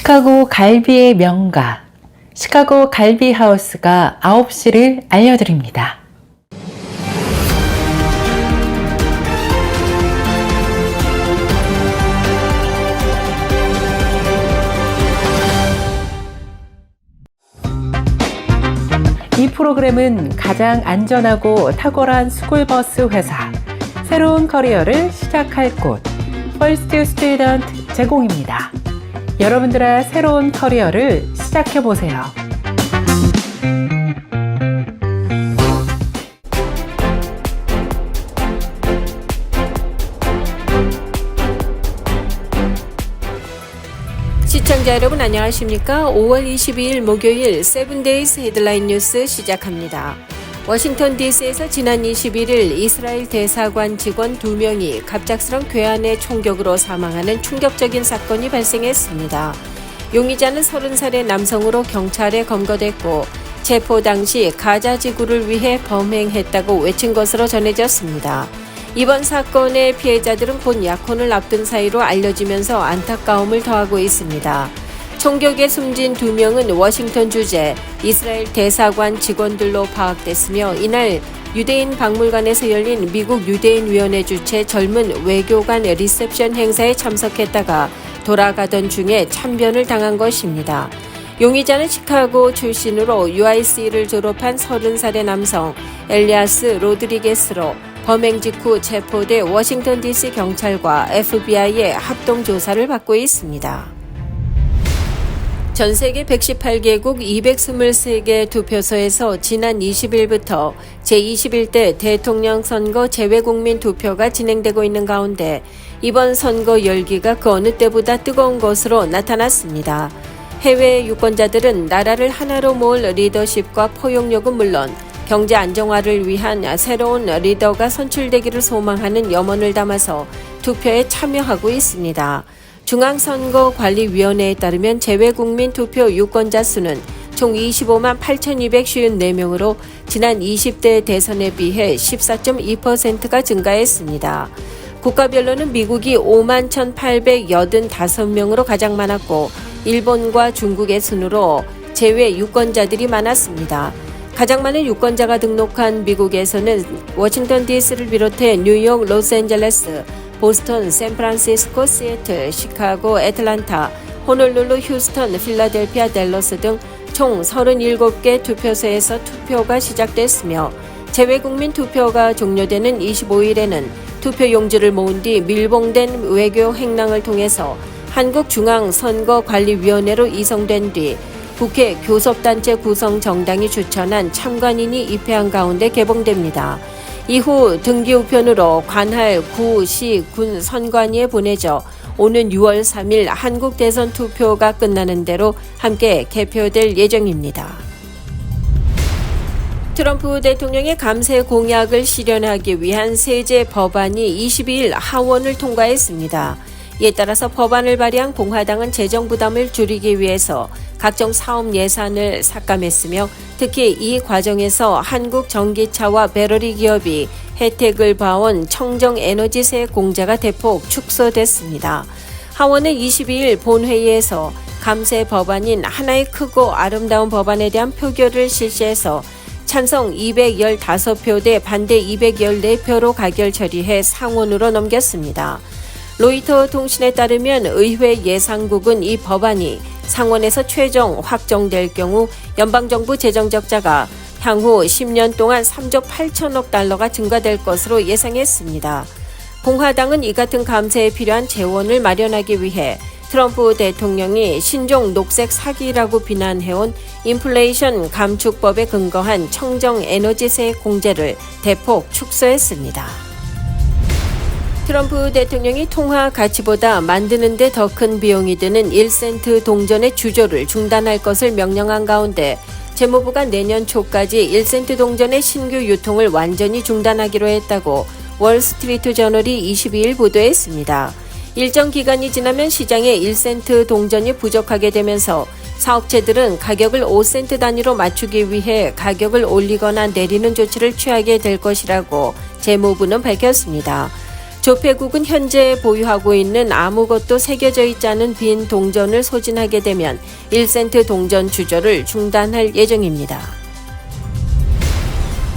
시카고 갈비의 명가, 시카고 갈비 하우스가 9시를 알려드립니다. 이 프로그램은 가장 안전하고 탁월한 스쿨버스 회사, 새로운 커리어를 시작할 곳, 퍼스트 스튜던트 제공입니다. 여러분들의 새로운 커리어를 시작해보세요. 시청자 여러분 안녕하십니까? 5월 22일 목요일 세븐데이즈 헤드라인 뉴스 시작합니다. 워싱턴 DC에서 지난 21일 이스라엘 대사관 직원 2명이 갑작스런 괴한의 총격으로 사망하는 충격적인 사건이 발생했습니다. 용의자는 30살의 남성으로 경찰에 검거됐고 체포 당시 가자 지구를 위해 범행했다고 외친 것으로 전해졌습니다. 이번 사건의 피해자들은 곧 약혼을 앞둔 사이로 알려지면서 안타까움을 더하고 있습니다. 총격에 숨진 2명은 워싱턴 주재 이스라엘 대사관 직원들로 파악됐으며 이날 유대인 박물관에서 열린 미국 유대인위원회 주최 젊은 외교관 리셉션 행사에 참석했다가 돌아가던 중에 참변을 당한 것입니다. 용의자는 시카고 출신으로 UIC를 졸업한 30살의 남성 엘리아스 로드리게스로 범행 직후 체포돼 워싱턴 DC 경찰과 FBI의 합동 조사를 받고 있습니다. 전 세계 118개국 223개 투표소에서 지난 20일부터 제21대 대통령 선거 재외국민 투표가 진행되고 있는 가운데 이번 선거 열기가 그 어느 때보다 뜨거운 것으로 나타났습니다. 해외 유권자들은 나라를 하나로 모을 리더십과 포용력은 물론 경제 안정화를 위한 새로운 리더가 선출되기를 소망하는 염원을 담아서 투표에 참여하고 있습니다. 중앙선거관리위원회에 따르면 재외국민 투표 유권자 수는 총 25만 8,254명으로 지난 20대 대선에 비해 14.2%가 증가했습니다. 국가별로는 미국이 5만 1,885명으로 가장 많았고 일본과 중국의 순으로 재외 유권자들이 많았습니다. 가장 많은 유권자가 등록한 미국에서는 워싱턴 DC를 비롯해 뉴욕, 로스앤젤레스, 보스턴, 샌프란시스코, 시애틀, 시카고, 애틀란타, 호놀룰루, 휴스턴, 필라델피아, 댈러스 등 총 37개 투표소에서 투표가 시작됐으며 재외국민 투표가 종료되는 25일에는 투표 용지를 모은 뒤 밀봉된 외교 행랑을 통해서 한국중앙선거관리위원회로 이송된 뒤 국회 교섭단체 구성 정당이 추천한 참관인이 입회한 가운데 개봉됩니다. 이후 등기 우편으로 관할 구, 시, 군 선관위에 보내져 오는 6월 3일 한국 대선 투표가 끝나는 대로 함께 개표될 예정입니다. 트럼프 대통령의 감세 공약을 실현하기 위한 세제 법안이 22일 하원을 통과했습니다. 이에 따라서 법안을 발의한 공화당은 재정 부담을 줄이기 위해서 각종 사업 예산을 삭감했으며 특히 이 과정에서 한국 전기차와 배터리 기업이 혜택을 봐온 청정에너지세 공제가 대폭 축소됐습니다. 하원은 22일 본회의에서 감세 법안인 하나의 크고 아름다운 법안에 대한 표결을 실시해서 찬성 215표 대 반대 214표로 가결 처리해 상원으로 넘겼습니다. 로이터 통신에 따르면 의회 예산국은 이 법안이 상원에서 최종 확정될 경우 연방정부 재정 적자가 향후 10년 동안 3조 8천억 달러가 증가될 것으로 예상했습니다. 공화당은 이 같은 감세에 필요한 재원을 마련하기 위해 트럼프 대통령이 신종 녹색 사기라고 비난해온 인플레이션 감축법에 근거한 청정에너지세 공제를 대폭 축소했습니다. 트럼프 대통령이 통화 가치보다 만드는 데 더 큰 비용이 드는 1센트 동전의 주조를 중단할 것을 명령한 가운데 재무부가 내년 초까지 1센트 동전의 신규 유통을 완전히 중단하기로 했다고 월스트리트 저널이 22일 보도했습니다. 일정 기간이 지나면 시장에 1센트 동전이 부족하게 되면서 사업체들은 가격을 5센트 단위로 맞추기 위해 가격을 올리거나 내리는 조치를 취하게 될 것이라고 재무부는 밝혔습니다. 조폐국은 현재 보유하고 있는 아무것도 새겨져 있지 않은 빈 동전을 소진하게 되면 1센트 동전 주조를 중단할 예정입니다.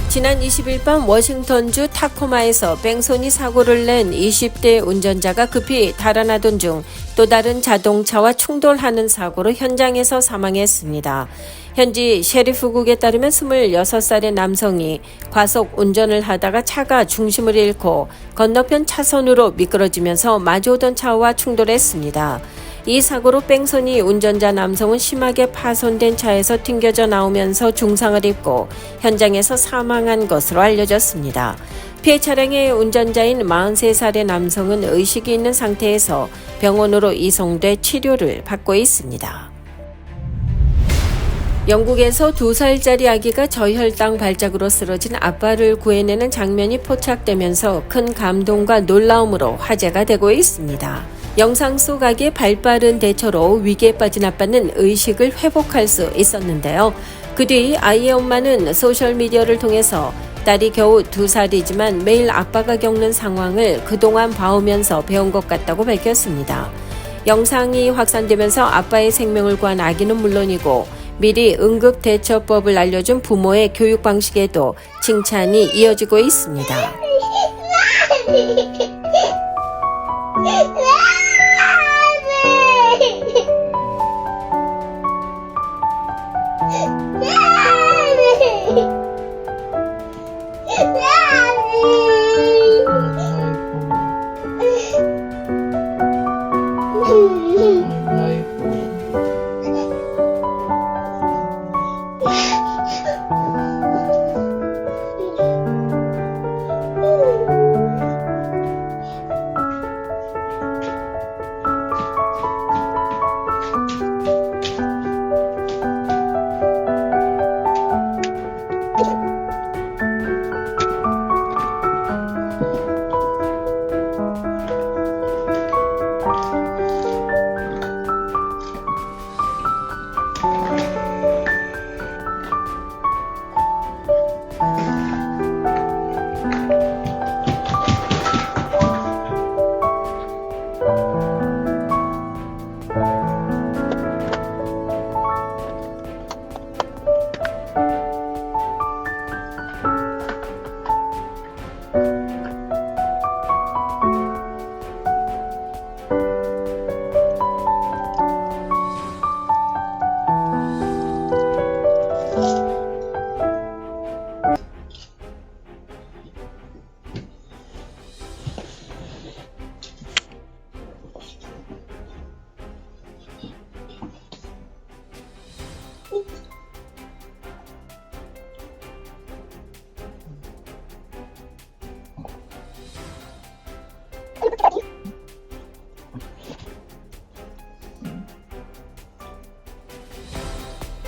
지난 20일 밤 워싱턴주 타코마에서 뺑소니 사고를 낸 20대 운전자가 급히 달아나던 중 또 다른 자동차와 충돌하는 사고로 현장에서 사망했습니다. 현지 셰리프국에 따르면 26살의 남성이 과속 운전을 하다가 차가 중심을 잃고 건너편 차선으로 미끄러지면서 마주오던 차와 충돌했습니다. 이 사고로 뺑소니 운전자 남성은 심하게 파손된 차에서 튕겨져 나오면서 중상을 입고 현장에서 사망한 것으로 알려졌습니다. 피해 차량의 운전자인 43살의 남성은 의식이 있는 상태에서 병원으로 이송돼 치료를 받고 있습니다. 영국에서 2살짜리 아기가 저혈당 발작으로 쓰러진 아빠를 구해내는 장면이 포착되면서 큰 감동과 놀라움으로 화제가 되고 있습니다. 영상 속 아기의 발빠른 대처로 위기에 빠진 아빠는 의식을 회복할 수 있었는데요. 그 뒤 아이의 엄마는 소셜미디어를 통해서 딸이 겨우 2살이지만 매일 아빠가 겪는 상황을 그동안 봐오면서 배운 것 같다고 밝혔습니다. 영상이 확산되면서 아빠의 생명을 구한 아기는 물론이고 미리 응급대처법을 알려준 부모의 교육 방식에도 칭찬이 이어지고 있습니다.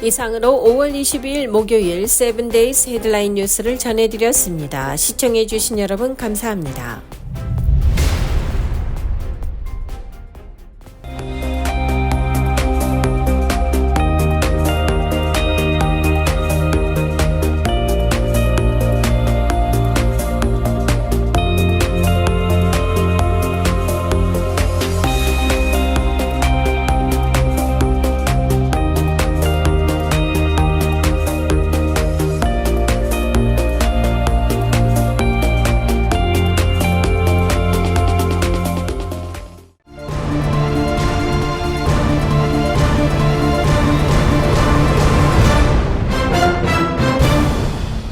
이상으로 5월 22일 목요일 7days 헤드라인 뉴스를 전해드렸습니다. 시청해주신 여러분 감사합니다.